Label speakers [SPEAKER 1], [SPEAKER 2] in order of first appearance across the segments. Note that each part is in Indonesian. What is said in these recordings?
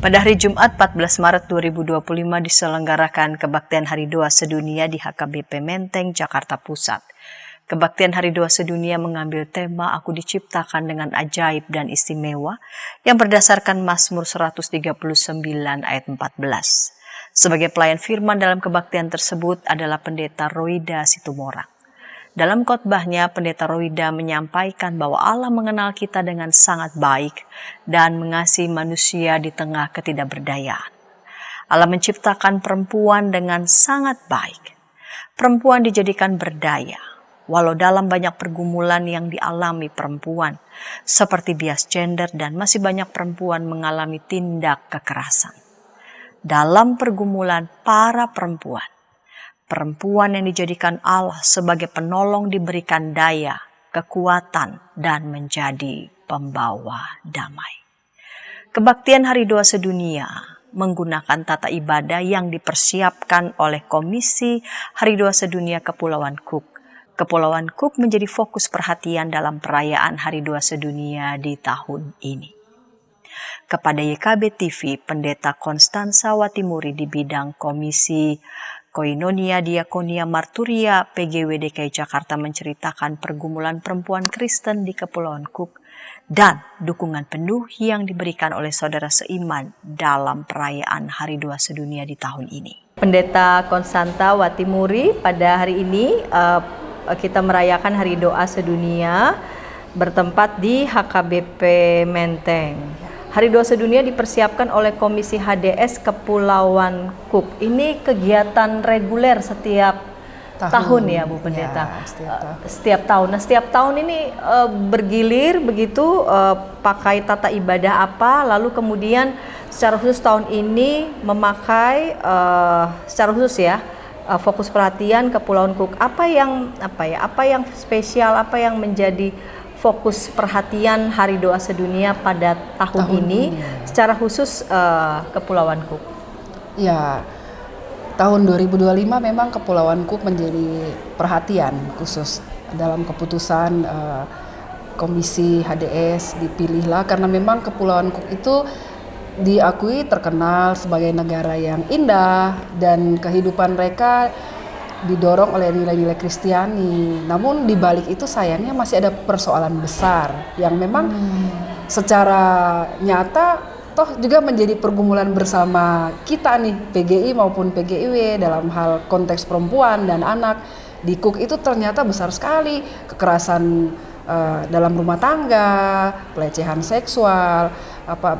[SPEAKER 1] Pada hari Jumat 14 Maret 2025 diselenggarakan Kebaktian Hari Doa Sedunia di HKBP Menteng, Jakarta Pusat. Kebaktian Hari Doa Sedunia mengambil tema Aku Diciptakan dengan Ajaib dan Istimewa yang berdasarkan Mazmur 139 ayat 14. Sebagai pelayan firman dalam kebaktian tersebut adalah Pendeta Roida Situmorang. Dalam khotbahnya, Pendeta Roida menyampaikan bahwa Allah mengenal kita dengan sangat baik dan mengasihi manusia di tengah ketidakberdayaan. Allah menciptakan perempuan dengan sangat baik. Perempuan dijadikan berdaya, walau dalam banyak pergumulan yang dialami perempuan, seperti bias gender dan masih banyak perempuan mengalami tindak kekerasan. Dalam pergumulan para perempuan yang dijadikan Allah sebagai penolong diberikan daya, kekuatan, dan menjadi pembawa damai. Kebaktian Hari Doa Sedunia menggunakan tata ibadah yang dipersiapkan oleh Komisi Hari Doa Sedunia Kepulauan Cook. Kepulauan Cook menjadi fokus perhatian dalam perayaan Hari Doa Sedunia di tahun ini. Kepada YKB TV, Pendeta Konstansa Watimuri di bidang Komisi Koinonia Diakonia Marturia PGW DKI Jakarta menceritakan pergumulan perempuan Kristen di Kepulauan Cook dan dukungan penuh yang diberikan oleh saudara seiman dalam perayaan Hari Doa Sedunia di tahun ini. Pendeta Konstanta Watimuri, pada hari ini kita merayakan Hari Doa Sedunia bertempat di HKBP Menteng. Hari Doa Sedunia dipersiapkan oleh Komisi HDS Kepulauan Cook. Ini kegiatan reguler setiap tahun ya Bu Pendeta? Ya, setiap tahun. Nah, setiap tahun ini bergilir begitu pakai tata ibadah apa, lalu kemudian secara khusus tahun ini memakai secara khusus ya fokus perhatian Kepulauan Cook. Apa yang spesial, apa yang menjadi fokus perhatian Hari Doa Sedunia pada tahun ini secara khusus Kepulauan Cook?
[SPEAKER 2] Ya, tahun 2025 memang Kepulauan Cook menjadi perhatian khusus dalam keputusan Komisi HDS dipilihlah karena memang Kepulauan Cook itu diakui terkenal sebagai negara yang indah dan kehidupan mereka didorong oleh nilai-nilai Kristiani. Namun di balik itu sayangnya masih ada persoalan besar yang memang secara nyata toh juga menjadi pergumulan bersama kita nih, PGI maupun PGIW dalam hal konteks perempuan dan anak. Di Cook itu ternyata besar sekali kekerasan dalam rumah tangga, pelecehan seksual,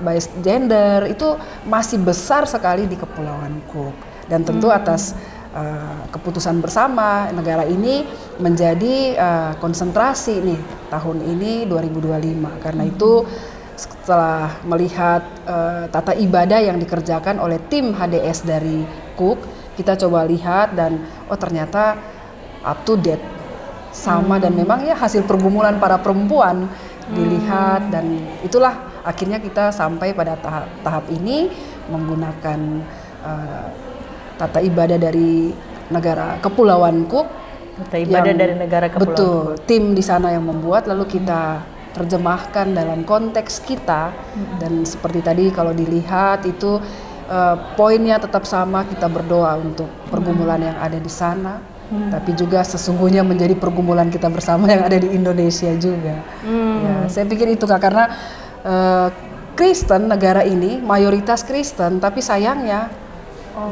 [SPEAKER 2] bias gender itu masih besar sekali di Kepulauan Cook. Dan tentu atas keputusan bersama negara ini menjadi konsentrasi nih tahun ini 2025. Karena itu setelah melihat tata ibadah yang dikerjakan oleh tim HDS dari Cook, kita coba lihat dan ternyata up to date sama dan memang ya hasil pergumulan para perempuan dilihat dan itulah akhirnya kita sampai pada tahap ini menggunakan tata ibadah dari negara Kepulauan Cook.
[SPEAKER 1] Tata ibadah dari negara Kepulauan
[SPEAKER 2] Cook.
[SPEAKER 1] Betul,
[SPEAKER 2] tim di sana yang membuat lalu kita terjemahkan dalam konteks kita dan seperti tadi kalau dilihat itu poinnya tetap sama, kita berdoa untuk pergumulan yang ada di sana, tapi juga sesungguhnya menjadi pergumulan kita bersama yang ada di Indonesia juga. Ya, saya pikir itu Kak, karena Kristen negara ini mayoritas Kristen, tapi sayangnya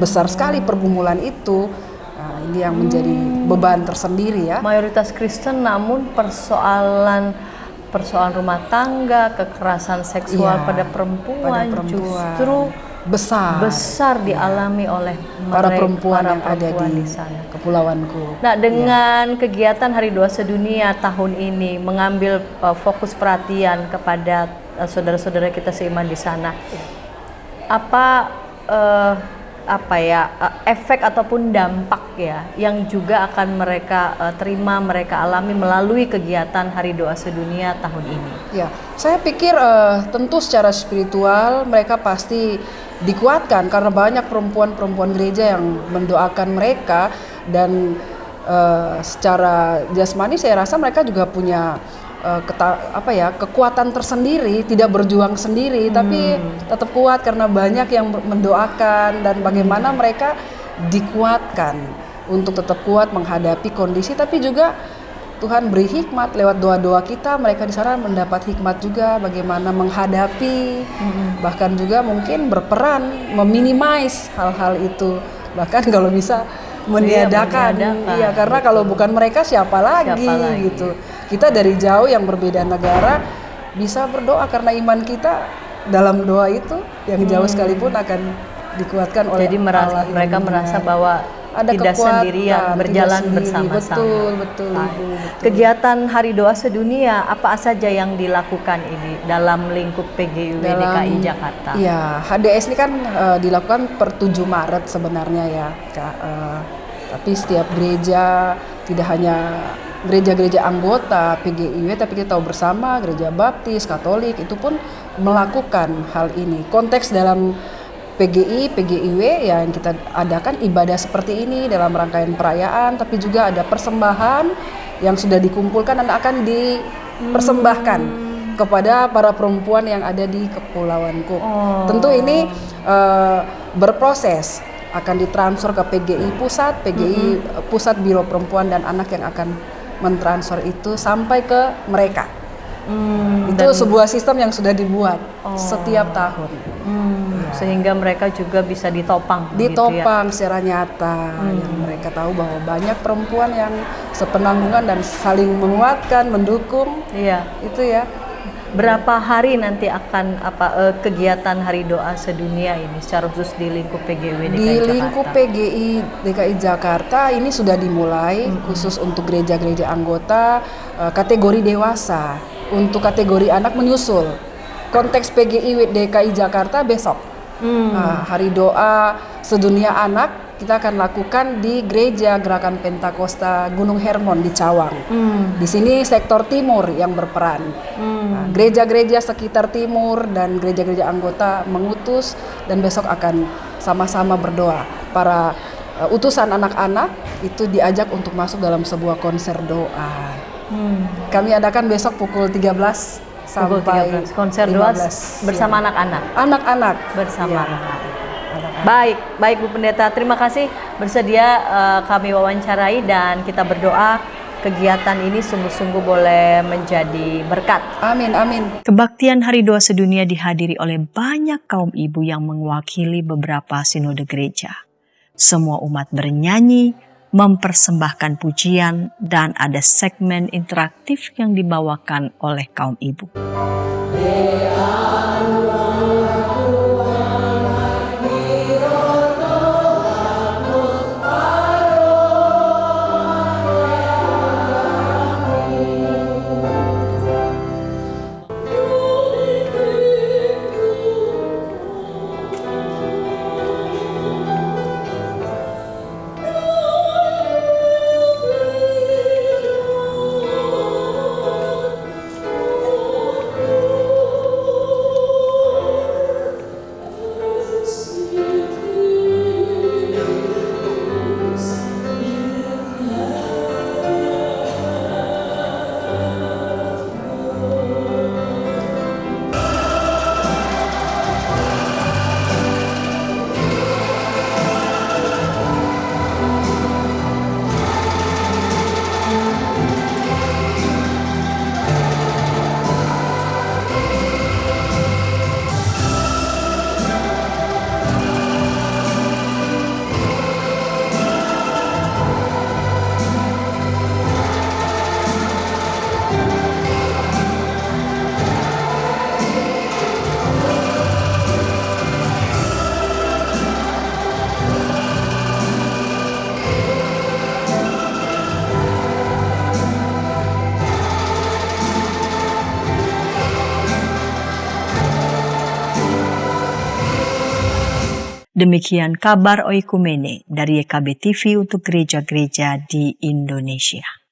[SPEAKER 2] besar sekali pergumulan itu. Nah, ini yang menjadi beban tersendiri ya.
[SPEAKER 1] Mayoritas Kristen namun persoalan rumah tangga, kekerasan seksual pada perempuan justru besar dialami oleh
[SPEAKER 2] para perempuan yang ada di sana. Kepulauan Cook.
[SPEAKER 1] Nah, dengan kegiatan Hari Doa Sedunia tahun ini mengambil fokus perhatian kepada saudara-saudara kita seiman di sana. Efek ataupun dampak ya yang juga akan mereka terima, mereka alami melalui kegiatan Hari Doa Sedunia tahun ini?
[SPEAKER 2] Ya, saya pikir tentu secara spiritual mereka pasti dikuatkan karena banyak perempuan-perempuan gereja yang mendoakan mereka dan secara jasmani saya rasa mereka juga punya kekuatan tersendiri, tidak berjuang sendiri, tapi tetap kuat karena banyak yang mendoakan dan bagaimana mereka dikuatkan untuk tetap kuat menghadapi kondisi, tapi juga Tuhan beri hikmat lewat doa-doa kita, mereka di sana mendapat hikmat juga bagaimana menghadapi, bahkan juga mungkin berperan meminimais hal-hal itu, bahkan kalau bisa meniadakan. Iya, karena kalau bukan mereka siapa lagi gitu. Kita dari jauh yang berbeda negara bisa berdoa karena iman kita dalam doa itu yang jauh sekalipun akan dikuatkan oleh
[SPEAKER 1] Jadi
[SPEAKER 2] Allah.
[SPEAKER 1] mereka merasa bahwa
[SPEAKER 2] ada
[SPEAKER 1] tidak sendirian, berjalan bersama-sama.
[SPEAKER 2] Betul.
[SPEAKER 1] Kegiatan Hari Doa Sedunia apa saja yang dilakukan ini dalam lingkup PGIW DKI Jakarta?
[SPEAKER 2] Iya, HDS ini kan dilakukan per 7 Maret sebenarnya ya, Kak. Tapi setiap gereja, tidak hanya gereja-gereja anggota PGIW, tapi kita tahu bersama gereja Baptis, Katolik itu pun melakukan hal ini. Konteks dalam PGIW yang kita adakan ibadah seperti ini dalam rangkaian perayaan, tapi juga ada persembahan yang sudah dikumpulkan dan akan dipersembahkan kepada para perempuan yang ada di Kepulauan Cook. Tentu ini berproses, akan ditransfer ke PGI Pusat, PGI Pusat Biro Perempuan dan Anak yang akan mentransfer itu sampai ke mereka. Itu sebuah sistem yang sudah dibuat setiap tahun.
[SPEAKER 1] Sehingga mereka juga bisa ditopang
[SPEAKER 2] gitu ya? Secara nyata, yang mereka tahu bahwa banyak perempuan yang sepenanggungan dan saling menguatkan, mendukung.
[SPEAKER 1] Iya.
[SPEAKER 2] Itu ya.
[SPEAKER 1] Berapa hari nanti akan kegiatan Hari Doa Sedunia ini secara khusus di lingkup PGIW DKI Jakarta?
[SPEAKER 2] Di lingkup PGI DKI Jakarta ini sudah dimulai khusus untuk gereja-gereja anggota kategori dewasa. Untuk kategori anak menyusul. Konteks PGI DKI Jakarta besok. Hari Doa Sedunia Anak kita akan lakukan di Gereja Gerakan Pentakosta Gunung Hermon di Cawang. Di sini sektor timur yang berperan. Gereja-gereja sekitar timur dan gereja-gereja anggota mengutus dan besok akan sama-sama berdoa. Para utusan anak-anak itu diajak untuk masuk dalam sebuah konser doa. Kami adakan besok pukul 13 sampai
[SPEAKER 1] konser
[SPEAKER 2] 15,
[SPEAKER 1] doa bersama anak-anak.
[SPEAKER 2] Anak-anak
[SPEAKER 1] bersama anak-anak. Baik Bu Pendeta, terima kasih bersedia kami wawancarai dan kita berdoa kegiatan ini sungguh-sungguh boleh menjadi berkat.
[SPEAKER 2] Amin.
[SPEAKER 1] Kebaktian Hari Doa Sedunia dihadiri oleh banyak kaum ibu yang mewakili beberapa sinode gereja. Semua umat bernyanyi, mempersembahkan pujian, dan ada segmen interaktif yang dibawakan oleh kaum ibu. Demikian kabar Oikumene dari YKB TV untuk gereja-gereja di Indonesia.